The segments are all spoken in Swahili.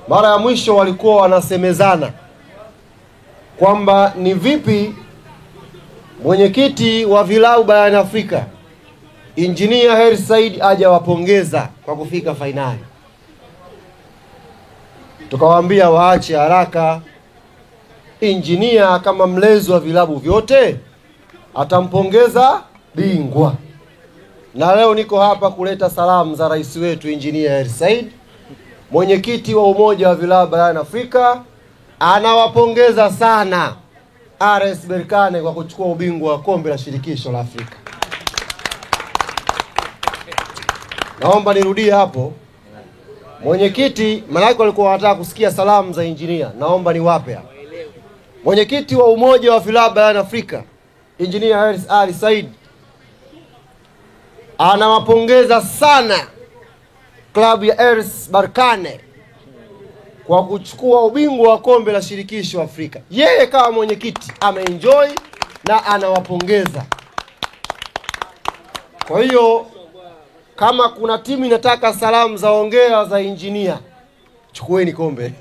Mara ya mwisho walikuwa wanasemezana kwamba ni vipi mwenyekiti wa vilabu barani Afrika Engineer Hersi Said hajawapongeza kwa kufika fainali. Tukawaambia waache haraka. Engineer kama mlezi wa vilabu vyote atampongeza bingwa. Na leo niko hapa kuleta salamu za rais wetu Engineer Hersi Said, mwenyekiti wa umoja wa vilabu barani Afrika. Anawapongeza sana RS Berkane kwa kuchukua ubingwa wa kombe la shirikisho la Afrika. Naomba nirudie hapo. Mwenyekiti, malaika walikuwa wanataka kusikia salamu za engineer. Naomba niwape hapa. Mwenyekiti wa umoja wa vilabu barani Afrika Engineer Hersi Said anawapongeza sana klabu ya RS Berkane kwa kuchukua ubingwa wa kombe la shirikisho Afrika. Yeye kama mwenyekiti ameenjoy na anawapongeza. Kwa hiyo kama kuna timu inataka salamu za hongera za engineer, chukueni kombe.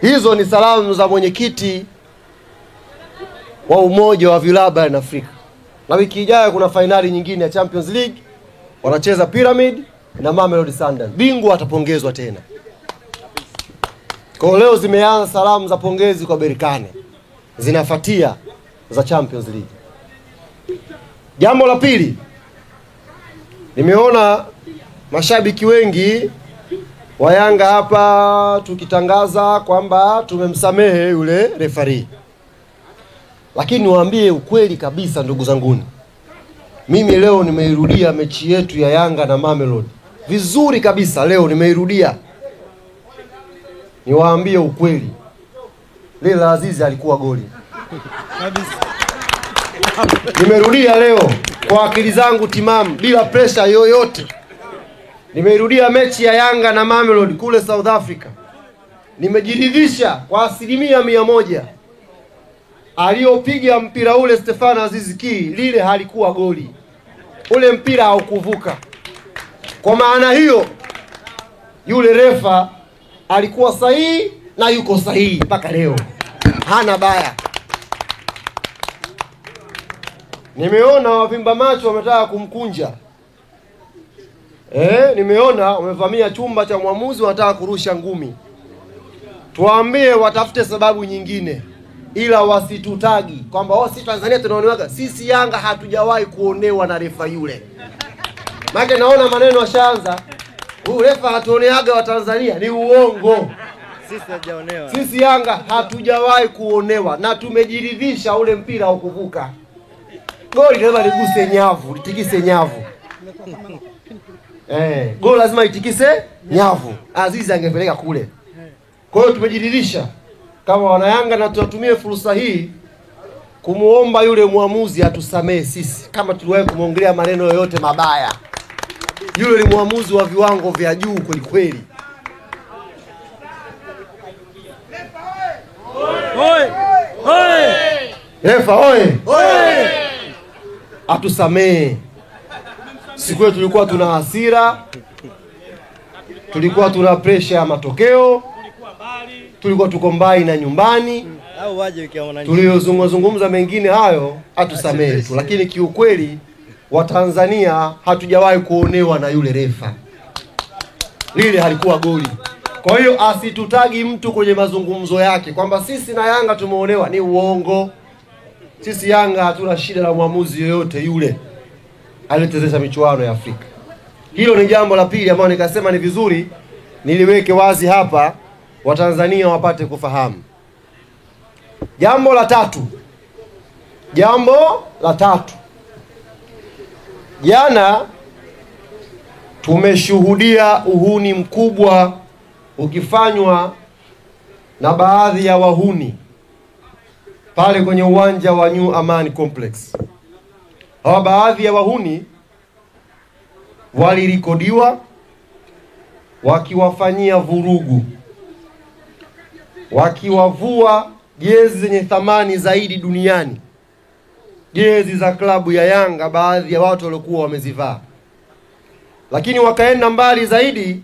Hizo ni salamu za mwenyekiti wa umoja wa vilabu barani Afrika. Na wiki ijayo kuna fainali nyingine ya Champions League. Wanacheza Pyramid na Mamelodi Sundowns. Bingwa atapongezwa tena. Kwa leo zimeanza salamu za pongezi kwa Berkane. Zinafuatia za Champions League. Jambo la pili, nimeona mashabiki wengi wa Yanga hapa tukitangaza kwamba tumemsamehe yule referee. Lakini niwaambie ukweli kabisa ndugu zanguni. Mimi leo nimeirudia mechi yetu ya Yanga na Mamelodi vizuri kabisa. Leo nimeirudia. Niwaambie ukweli, Lila Azizi alikuwa goli kabisa. Nimerudia leo kwa akili zangu timamu bila pressure yoyote. Nimeirudia mechi ya Yanga na Mamelodi kule South Africa. Nimejiridhisha kwa 100% aliyopiga mpira ule Stefano Aziz Ki, lile halikuwa goli. Ule mpira haukuvuka. Kwa maana hiyo yule refa alikuwa sahihi na yuko sahihi mpaka leo. Hana baya. Nimeona wavimba macho wametaka kumkunja. Nimeona wamevamia chumba cha mwamuzi wanataka kurusha ngumi. Tuwaambie watafute sababu nyingine, ila wasitutagi kwamba sisi Tanzania tunaonewaga. Sisi Yanga hatujawahi kuonewa na refa yule. Maana naona maneno yashaanza. Huyu refa hatuoneaga wa Tanzania, ni uongo. Sisi hajaonewa. Sisi Yanga hatujawahi kuonewa na tumejiridhisha ule mpira ukuvuka. Goli lazima liguse nyavu, litikise nyavu. Goli lazima litikise nyavu. Azizi angepeleka kule. Kwa hiyo tumejiridhisha kama wana Yanga, na tunatumie fursa hii kumuomba yule muamuzi atusamee sisi kama tuliwahi kumuongelea maneno yoyote mabaya. Yule ni muamuzi wa viwango vya juu kweli kweli. Refa oye! Atusamee. Siku yetu tulikuwa tuna hasira, tulikuwa tuna pressure ya matokeo, tulikuwa tuko mbali na nyumbani. Au waje ukiona tuliyozungumza mengine hayo, atusamee tu. Lakini kiukweli wa Tanzania hatujawahi kuonewa na yule refa. Lile halikuwa goli. Kwa hiyo asitutagi mtu kwenye mazungumzo yake kwamba sisi na Yanga tumeonewa, ni uongo. Sisi Yanga hatuna shida na muamuzi yoyote yule aliyechezesha michuano ya Afrika. Hilo ni jambo la pili ambalo nikasema ni vizuri niliweke wazi hapa, Watanzania wapate kufahamu. Jambo la tatu. Jana tumeshuhudia uhuni mkubwa ukifanywa na baadhi ya wahuni pale kwenye uwanja wa New Amani Complex. Hawa baadhi ya wahuni walirikodiwa wakiwafanyia vurugu, wakiwavua jezi zenye thamani zaidi duniani, jezi za klabu ya Yanga, baadhi ya watu waliokuwa wamezivaa. Lakini wakaenda mbali zaidi,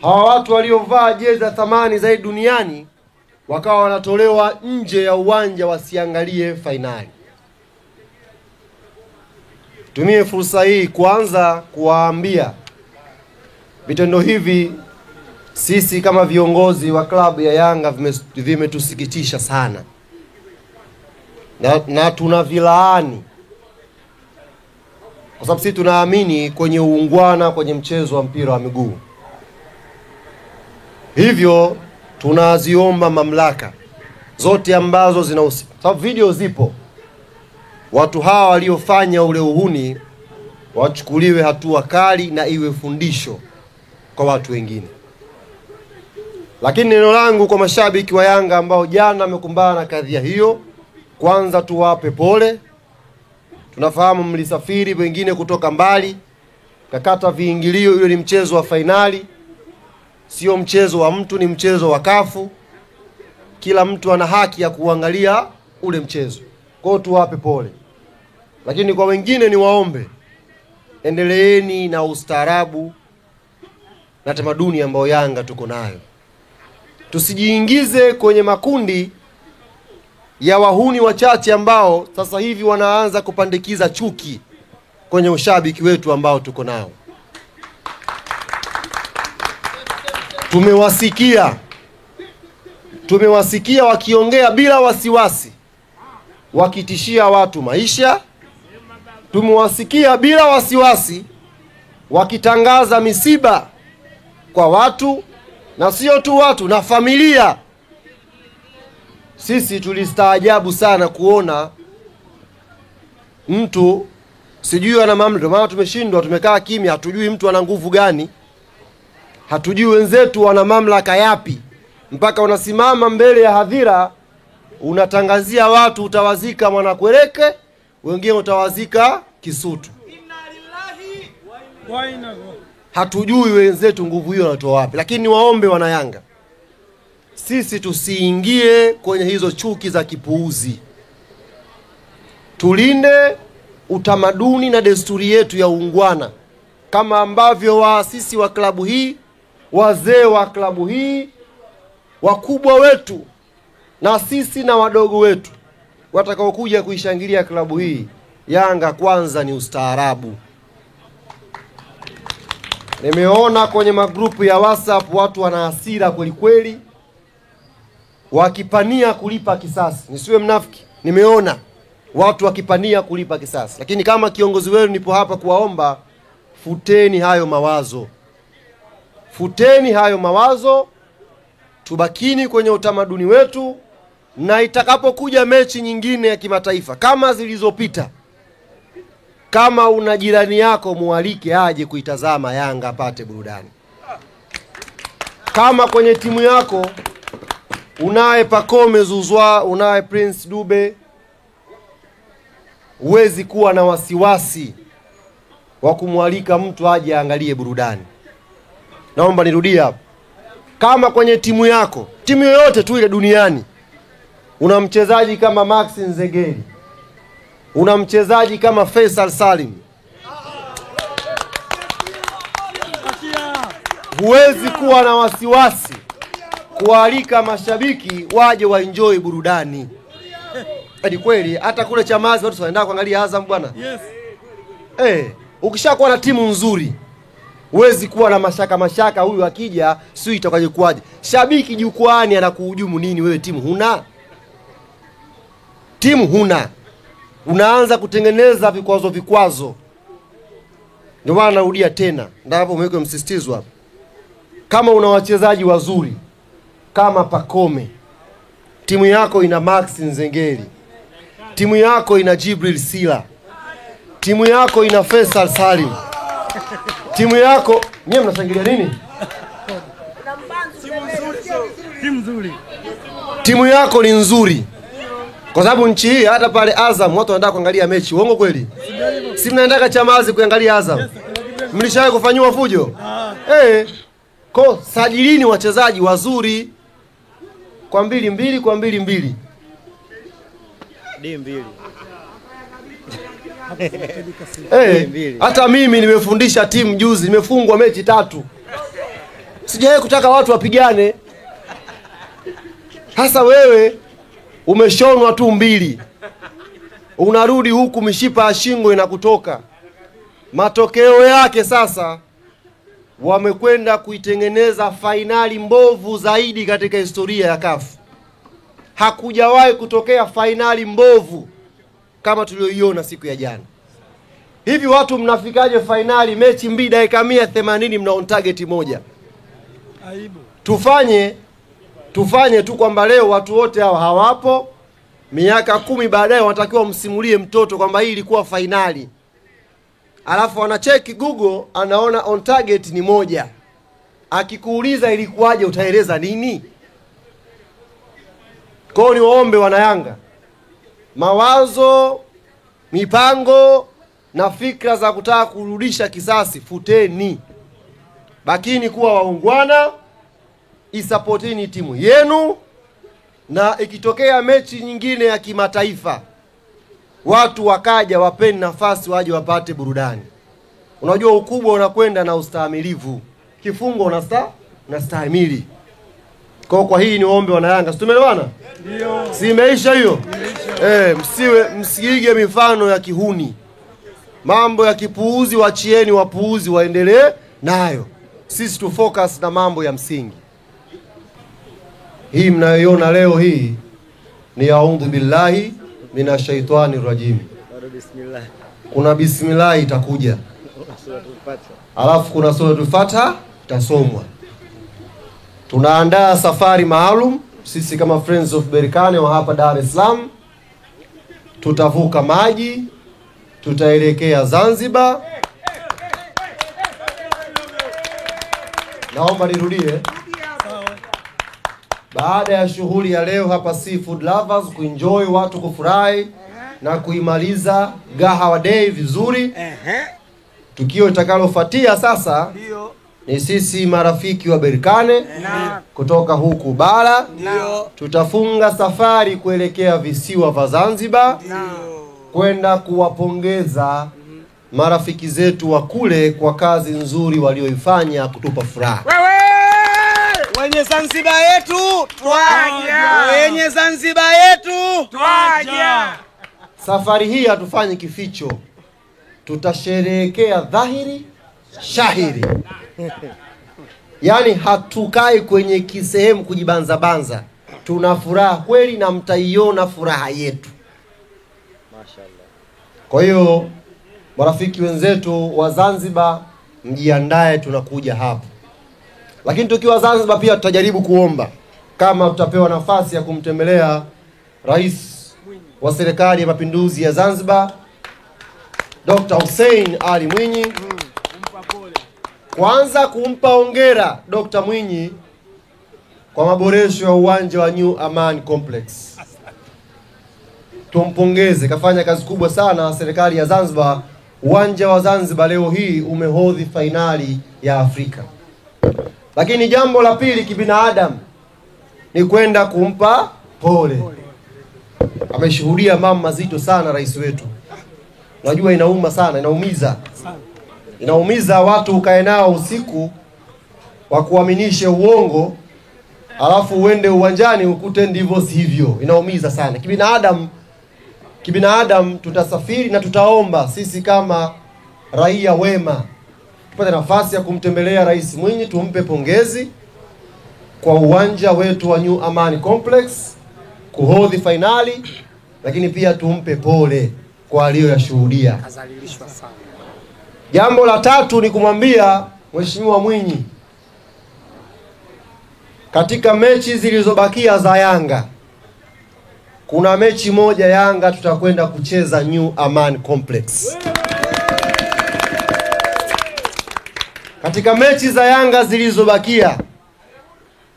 hawa watu waliovaa jezi za thamani zaidi duniani wakawa wanatolewa nje ya uwanja wasiangalie fainali. Tumie fursa hii kuanza kuwaambia vitendo hivi sisi kama viongozi wa klabu ya Yanga vimetusikitisha sana. Na tunavilaani. Kwa sababu sisi tunaamini kwenye uungwana kwenye mchezo wa mpira wa miguu. Hivyo tunaziomba mamlaka zote ambazo zinahusika. Sababu video zipo. Watu hawa waliofanya ule uhuni wachukuliwe hatua kali na iwe fundisho kwa watu wengine. Lakini neno langu kwa mashabiki wa Yanga ambao jana wamekumbana na kadhia hiyo, kwanza tuwape pole. Tunafahamu mlisafiri wengine kutoka mbali, kakata viingilio, ile ni mchezo wa fainali. Sio mchezo wa mtu, ni mchezo wa kafu. Kila mtu ana haki ya kuangalia ule mchezo. Kwa hiyo tuwape pole. Lakini kwa wengine ni waombe, endeleeni na ustaarabu na tamaduni ambayo Yanga tuko nayo. Tusijiingize kwenye makundi ya wahuni wachache ambao sasa hivi wanaanza kupandikiza chuki kwenye ushabiki wetu ambao tuko nao. Tumewasikia wakiongea bila wasiwasi, wakitishia watu maisha. Tumewasikia bila wasiwasi wakitangaza misiba kwa watu, na sio tu watu, na familia. Sisi tulistaajabu sana kuona mtu sijui ana mamlaka. Maana tumeshindwa, tumekaa kimya, hatujui mtu ana nguvu gani. Hatujui wenzetu wana mamlaka yapi. Mpaka unasimama mbele ya hadhira unatangazia watu utawazika Mwanakwereke, wengine utawazika Kisutu. Hatujui wenzetu nguvu hiyo wanatoa wapi. Lakini niwaombe wana Yanga, sisi tusiingie kwenye hizo chuki za kipuuzi. Tulinde utamaduni na desturi yetu ya uungwana, kama ambavyo waasisi wa klabu hii, wazee wa klabu hii, wakubwa wetu na sisi na wadogo wetu watakaokuja kuishangilia klabu hii. Yanga kwanza ni ustaarabu. Nimeona kwenye magrupu ya WhatsApp watu wana hasira kweli kweli, wakipania kulipa kisasi. Nisiwe mnafiki, nimeona watu wakipania kulipa kisasi. Lakini kama kiongozi wenu nipo hapa kuwaomba, futeni hayo mawazo. Futeni hayo mawazo, tubakini kwenye utamaduni wetu, na itakapokuja mechi nyingine ya kimataifa kama zilizopita, kama una jirani yako mualike aje kuitazama Yanga apate burudani. Kama kwenye timu yako unaye Pacome Zouzoua, unaye Prince Dube, huwezi kuwa na wasiwasi wa kumwalika mtu aje angalie burudani. Naomba nirudie hapo. Kama kwenye timu yako, timu yoyote tu ile duniani, una mchezaji kama Max Nzengeli, una mchezaji kama Faisal Salim, huwezi kuwa na wasiwasi kualika mashabiki waje waenjoy burudani. Hadi kweli hata kule Chamazi watu wanaenda kuangalia Azam bwana. Yes. Ukishakuwa na timu nzuri, huwezi kuwa na mashaka huyu akija sio itakaje kuaje. Shabiki jukwani anakuhujumu nini, wewe timu huna? Timu huna. Unaanza kutengeneza vikwazo. Ndio maana narudia tena, ndio hapo umeweka msisitizo hapo. Kama una wachezaji wazuri kama Pacome, timu yako ina Max Nzengeli, timu yako ina Jibril Sila, timu yako ina Faisal Salim, timu yako, nyewe mnashangilia nini? Timu yako ni nzuri. Kwa sababu nchi hii hata pale Azam watu wanaenda kuangalia mechi. Uongo kweli? Si mnaenda Chamazi kuangalia Azam? Mlishawahi kufanywa fujo? Kwa sajilini wachezaji wazuri kwa 2-2 kwa 2-2. D2. Hata mimi nimefundisha timu juzi, nimefungwa mechi 3. Sijawahi kutaka watu wapigane. Hasa wewe umeshonwa tu 2. Unarudi huku mishipa ya shingo inakutoka. Matokeo yake sasa wamekwenda kuitengeneza fainali mbovu zaidi katika historia ya CAF. Hakujawahi kutokea fainali mbovu kama tulioiona siku ya jana. Hivi watu mnafikaje fainali mechi 2 dakika 180 mna on target moja? Aibu. Tufanye tu kwamba leo watu wote hao hawapo. Miaka 10 baadaye wanatakiwa msimulie mtoto kwamba hii ilikuwa fainali. Alafu anacheki Google anaona on target ni 1. Akikuuliza ilikuwaje utaeleza nini? Kwa ni waombe wana Yanga, mawazo, mipango na fikra za kutaka kurudisha kisasi futeni. Bakini kuwa waungwana, isupportini timu yenu, na ikitokea mechi nyingine ya kimataifa watu wakaja wapeni nafasi waje wapate burudani. Unajua ukubwa unakwenda na ustahimilivu. Kifungo unastahimili. Kwa hii ni ombi wana Yanga. Tumeelewana? Ndio. Si imeisha hiyo? Msiige mifano ya kihuni. Mambo ya kipuuzi wachieni wapuuzi waendelee nayo. Sisi tu focus na mambo ya msingi. Hii mnayoiona leo hii ni a'udhu billahi minashaitani rajim. Bismillah. Kuna bismillah itakuja. Alafu kuna suratul Fatiha itasomwa. Tunaandaa safari maalum sisi kama Friends of Berkane wa hapa Dar es Salaam. Tutavuka maji, tutaelekea Zanzibar. Naomba nirudie. Baada ya shughuli ya leo hapa Seafood Lovers kuenjoy, watu kufurahi na kuimaliza Gahawa Day vizuri. Tukio itakalofuatia sasa ni sisi marafiki wa Berkane kutoka huku bara tutafunga safari kuelekea visiwa vya Zanzibar kwenda kuwapongeza marafiki zetu wa kule kwa kazi nzuri walioifanya kutupa furaha. Wenye Zanzibar yetu twaja. Wenye Zanzibar yetu twaja. Safari hii hatufanyi kificho. Tutasherehekea dhahiri shahiri. Yaani hatukai kwenye kisehemu kujibanza banza. Tuna furaha kweli na mtaiona furaha yetu. Mashaallah. Kwa hiyo marafiki wenzetu wa Zanzibar mjiandae, tunakuja hapo. Lakini tukiwa Zanzibar pia tutajaribu kuomba kama tutapewa nafasi ya kumtembelea Rais wa Serikali ya Mapinduzi ya Zanzibar Dr. Hussein Ali Mwinyi. Kwanza kumpa hongera Dr. Mwinyi kwa maboresho ya uwanja wa New Aman Complex. Tumpongeze, kafanya kazi kubwa sana serikali ya Zanzibar. Uwanja wa Zanzibar leo hii umehodhi fainali ya Afrika. Lakini jambo la pili kibinadamu ni kwenda kumpa pole. Ameshuhudia mambo mazito sana rais wetu. Unajua inauma sana, inaumiza. Inaumiza watu ukae nao usiku wa kuaminisha uongo, alafu uende uwanjani ukute ndivyo sivyo. Inaumiza sana. Kibinadamu tutasafiri na tutaomba sisi kama raia wema tupate nafasi ya kumtembelea Rais Mwinyi, tumpe pongezi kwa uwanja wetu wa New Aman Complex kuhodhi fainali, lakini pia tumpe pole kwa aliyoyashuhudia. Jambo la tatu ni kumwambia Mheshimiwa Mwinyi, katika mechi zilizobakia za Yanga kuna mechi moja Yanga tutakwenda kucheza New Aman Complex. Katika mechi za Yanga zilizobakia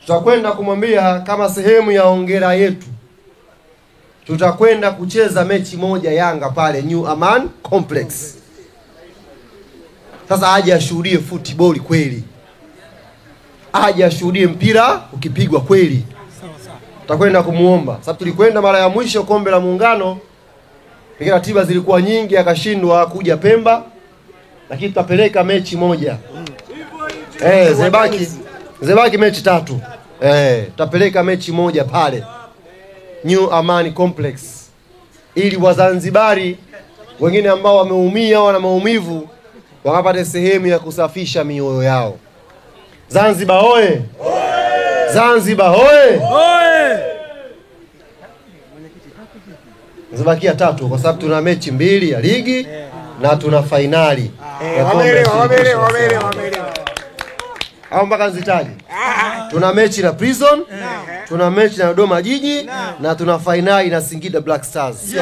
tutakwenda kumwambia kama sehemu ya hongera yetu tutakwenda kucheza mechi moja Yanga pale New Aman Complex. Sasa aje ashuhudie football kweli. Aje ashuhudie mpira ukipigwa kweli. Tutakwenda kumuomba. Sababu tulikwenda mara ya mwisho kombe la Muungano Pengine ratiba zilikuwa nyingi akashindwa kuja Pemba, lakini tutapeleka mechi moja. Zebaki mechi 3. Tutapeleka mechi moja pale New Amani Complex, ili Wazanzibari wengine ambao wameumia wana maumivu wakapate sehemu ya kusafisha mioyo yao. Zanzibar oye! Zanzibar oye! Zibakia 3 kwa sababu tuna mechi 2 ya ligi na tuna fainali. Au mpaka nzitaje? Tuna mechi na Prison, tuna mechi na Dodoma Jiji na tuna fainali na Singida Black Stars.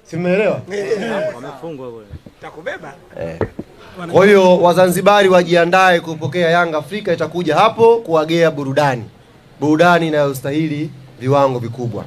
Simeelewa? Wamefungwa bwana. Takubeba. Kwa hiyo Wazanzibari wajiandae kupokea Yanga Afrika itakuja hapo kuwagea burudani. Burudani inayostahili viwango vikubwa.